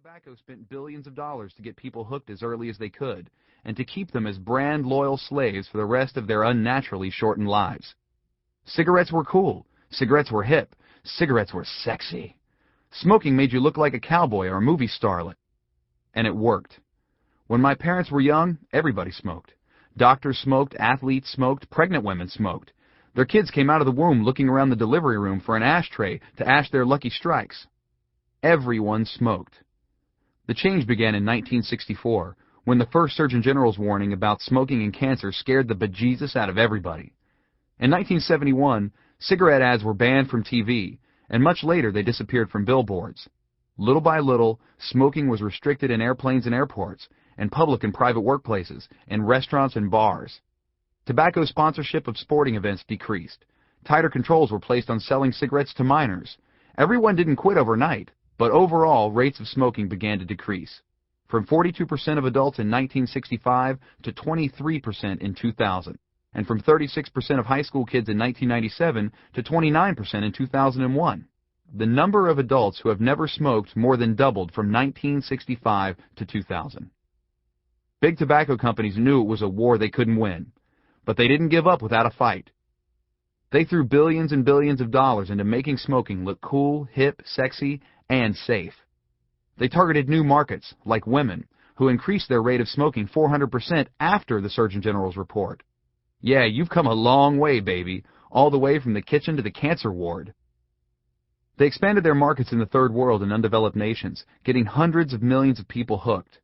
Tobacco spent billions of dollars to get people hooked as early as they could, and to keep them as brand-loyal slaves for the rest of their unnaturally shortened lives. Cigarettes were cool. Cigarettes were hip. Cigarettes were sexy. Smoking made you look like a cowboy or a movie starlet. And it worked. When my parents were young, everybody smoked. Doctors smoked, athletes smoked, pregnant women smoked. Their kids came out of the womb looking around the delivery room for an ashtray to ash their lucky strikes. Everyone smoked. The change began in 1964, when the first Surgeon General's warning about smoking and cancer scared the bejesus out of everybody. In 1971, cigarette ads were banned from TV, and much later they disappeared from billboards. Little by little, smoking was restricted in airplanes and airports, and public and private workplaces, and restaurants and bars. Tobacco sponsorship of sporting events decreased. Tighter controls were placed on selling cigarettes to minors. Everyone didn't quit overnight, but overall rates of smoking began to decrease, from 42% of adults in 1965 to 23% in 2000, and from 36% of high school kids in 1997 to 29% in 2001. The number of adults who have never smoked more than doubled from 1965 to 2000. Big tobacco companies knew it was a war they couldn't win, but they didn't give up without a fight. They threw billions and billions of dollars into making smoking look cool, hip, sexy, and safe. They targeted new markets, like women, who increased their rate of smoking 400% after the Surgeon General's report. Yeah, you've come a long way, baby, all the way from the kitchen to the cancer ward. They expanded their markets in the Third World and undeveloped nations, getting hundreds of millions of people hooked.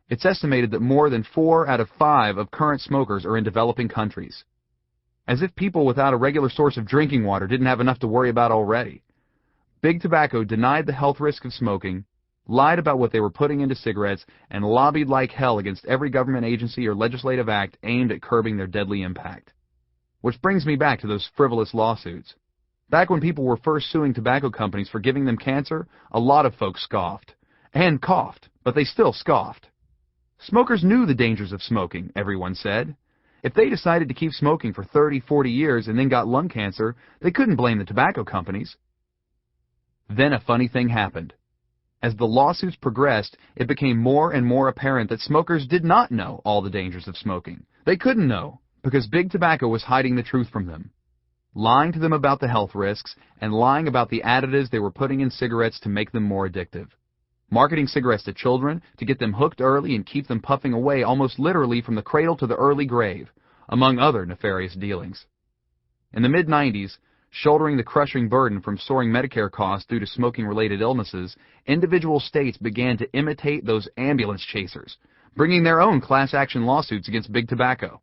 It's estimated that more than 4 out of 5 of current smokers are in developing countries. As if people without a regular source of drinking water didn't have enough to worry about already. Big Tobacco denied the health risk of smoking, lied about what they were putting into cigarettes, and lobbied like hell against every government agency or legislative act aimed at curbing their deadly impact. Which brings me back to those frivolous lawsuits. Back when people were first suing tobacco companies for giving them cancer, a lot of folks scoffed. And coughed, but they still scoffed. Smokers knew the dangers of smoking, everyone said. If they decided to keep smoking for 30, 40 years and then got lung cancer, they couldn't blame the tobacco companies. Then a funny thing happened. As the lawsuits progressed, it became more and more apparent that smokers did not know all the dangers of smoking. They couldn't know, because Big Tobacco was hiding the truth from them, lying to them about the health risks, and lying about the additives they were putting in cigarettes to make them more addictive. Marketing cigarettes to children to get them hooked early and keep them puffing away almost literally from the cradle to the early grave, among other nefarious dealings. In the mid-90s, shouldering the crushing burden from soaring Medicare costs due to smoking-related illnesses, individual states began to imitate those ambulance chasers, bringing their own class-action lawsuits against Big Tobacco.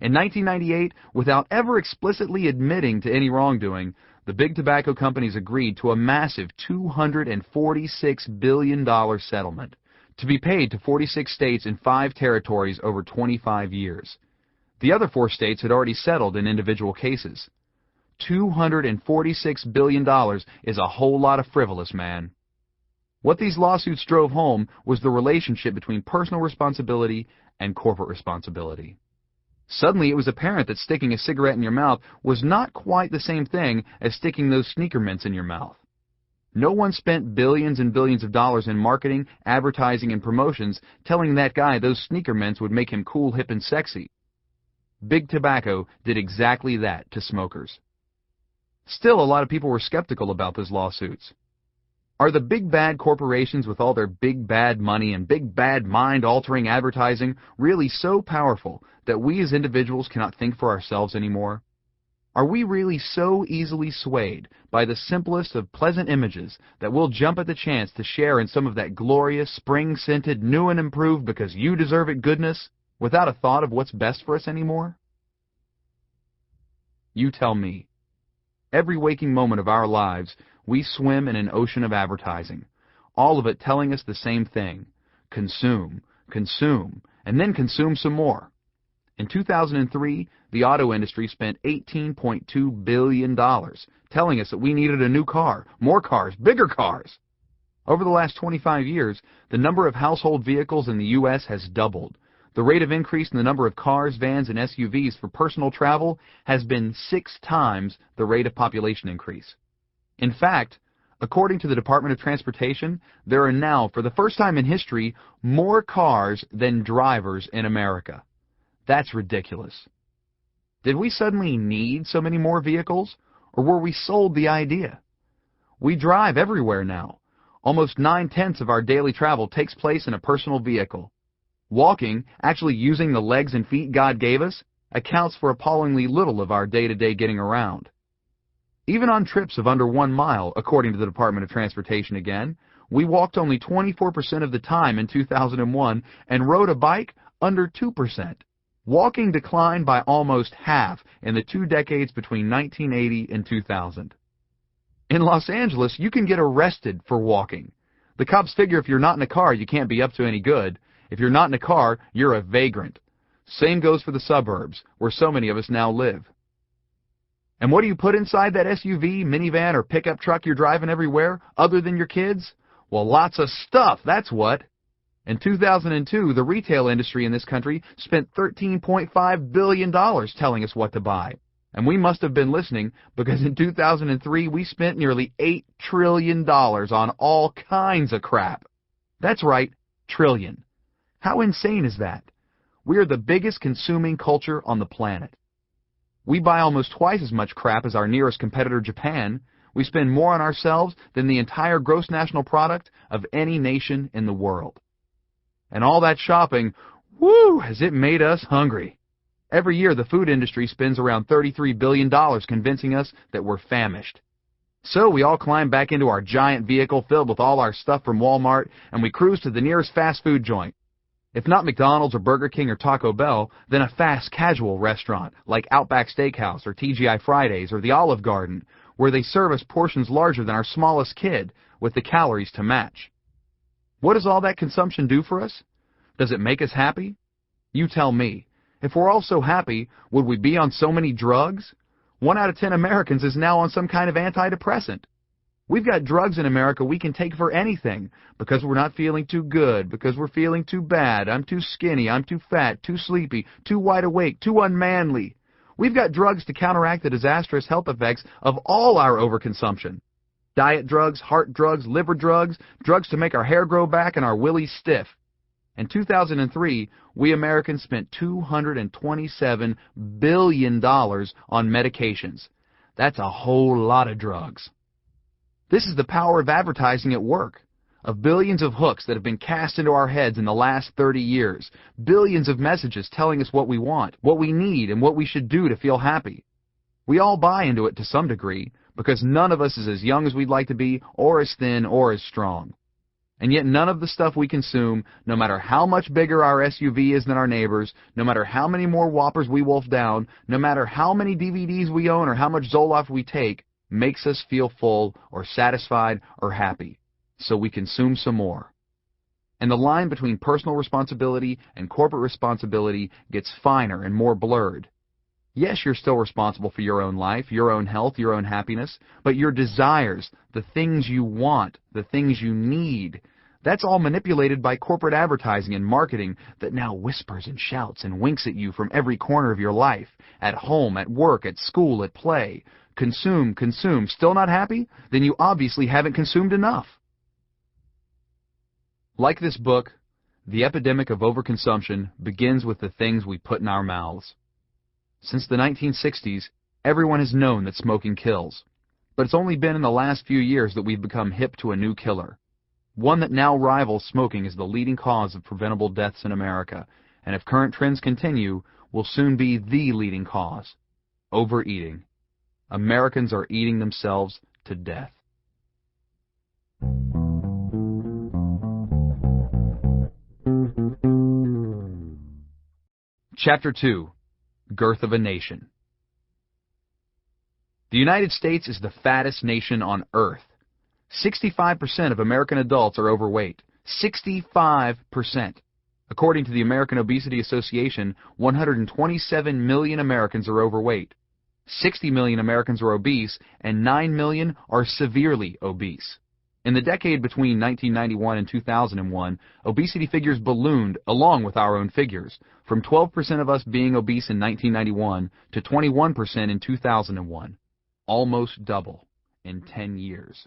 In 1998, without ever explicitly admitting to any wrongdoing, the Big Tobacco companies agreed to a massive $246 billion settlement to be paid to 46 states and 5 territories over 25 years. The other 4 states had already settled in individual cases. $246 billion is a whole lot of frivolous, man. What these lawsuits drove home was the relationship between personal responsibility and corporate responsibility. Suddenly it was apparent that sticking a cigarette in your mouth was not quite the same thing as sticking those sneaker mints in your mouth. No one spent billions and billions of dollars in marketing, advertising, and promotions telling that guy those sneaker mints would make him cool, hip, and sexy. Big Tobacco did exactly that to smokers. Still, a lot of people were skeptical about those lawsuits. Are the big bad corporations with all their big bad money and big bad mind-altering advertising really so powerful that we as individuals cannot think for ourselves anymore? Are we really so easily swayed by the simplest of pleasant images that we'll jump at the chance to share in some of that glorious, spring-scented, new and improved because you deserve it goodness without a thought of what's best for us anymore? You tell me. Every waking moment of our lives, we swim in an ocean of advertising, all of it telling us the same thing: consume, consume, and then consume some more. In 2003, the auto industry spent $18.2 billion telling us that we needed a new car, more cars, bigger cars. Over the last 25 years, the number of household vehicles in the U.S. has doubled. The rate of increase in the number of cars, vans, and SUVs for personal travel has been 6 times the rate of population increase. In fact, According to the Department of Transportation, there are now, for the first time in history, more cars than drivers in America. That's ridiculous. Did we suddenly need so many more vehicles, or were we sold the idea? We drive everywhere now. Almost 9/10 of our daily travel takes place in a personal vehicle. Walking, actually using the legs and feet God gave us, accounts for appallingly little of our day-to-day getting around. Even on trips of under 1 mile, according to the Department of Transportation again, we walked only 24% of the time in 2001 and rode a bike under 2%. Walking declined by almost half in the 2 decades between 1980 and 2000. In Los Angeles, you can get arrested for walking. The cops figure if you're not in a car, you can't be up to any good. If you're not in a car, you're a vagrant. Same goes for the suburbs, where so many of us now live. And what do you put inside that SUV, minivan, or pickup truck you're driving everywhere, other than your kids? Well, lots of stuff, that's what. In 2002, the retail industry in this country spent $13.5 billion telling us what to buy. And we must have been listening, because in 2003, we spent nearly $8 trillion on all kinds of crap. That's right, trillion. How insane is that? We are the biggest consuming culture on the planet. We buy almost twice as much crap as our nearest competitor, Japan. We spend more on ourselves than the entire gross national product of any nation in the world. And all that shopping, whoo, has it made us hungry. Every year, the food industry spends around $33 billion convincing us that we're famished. So we all climb back into our giant vehicle filled with all our stuff from Walmart, and we cruise to the nearest fast food joint. If not McDonald's or Burger King or Taco Bell, then a fast casual restaurant like Outback Steakhouse or TGI Fridays or the Olive Garden, where they serve us portions larger than our smallest kid with the calories to match. What does all that consumption do for us? Does it make us happy? You tell me. If we're all so happy, would we be on so many drugs? 1 out of 10 Americans is now on some kind of antidepressant. We've got drugs in America we can take for anything, because we're not feeling too good, because we're feeling too bad, I'm too skinny, I'm too fat, too sleepy, too wide awake, too unmanly. We've got drugs to counteract the disastrous health effects of all our overconsumption. Diet drugs, heart drugs, liver drugs, drugs to make our hair grow back and our willies stiff. In 2003, we Americans spent $227 billion on medications. That's a whole lot of drugs. This is the power of advertising at work, of billions of hooks that have been cast into our heads in the last 30 years, billions of messages telling us what we want, what we need, and what we should do to feel happy. We all buy into it to some degree, because none of us is as young as we'd like to be, or as thin, or as strong. And yet none of the stuff we consume, no matter how much bigger our SUV is than our neighbors, no matter how many more Whoppers we wolf down, no matter how many DVDs we own or how much Zoloft we take, makes us feel full or satisfied or happy, so we consume some more. And the line between personal responsibility and corporate responsibility gets finer and more blurred. Yes, you're still responsible for your own life, your own health, your own happiness, but your desires, the things you want, the things you need, that's all manipulated by corporate advertising and marketing that now whispers and shouts and winks at you from every corner of your life, at home, at work, at school, at play. Consume, consume. Still not happy? Then you obviously haven't consumed enough. Like this book, the epidemic of overconsumption begins with the things we put in our mouths. Since the 1960s, everyone has known that smoking kills. But it's only been in the last few years that we've become hip to a new killer. One that now rivals smoking as the leading cause of preventable deaths in America, and if current trends continue, will soon be the leading cause: overeating. Americans are eating themselves to death. Chapter 2. Girth of a Nation. The United States is the fattest nation on earth. 65% of American adults are overweight. 65%. According to the American Obesity Association, 127 million Americans are overweight. 60 million Americans are obese, and 9 million are severely obese. In the decade between 1991 and 2001, obesity figures ballooned along with our own figures, from 12% of us being obese in 1991 to 21% in 2001. Almost double in 10 years.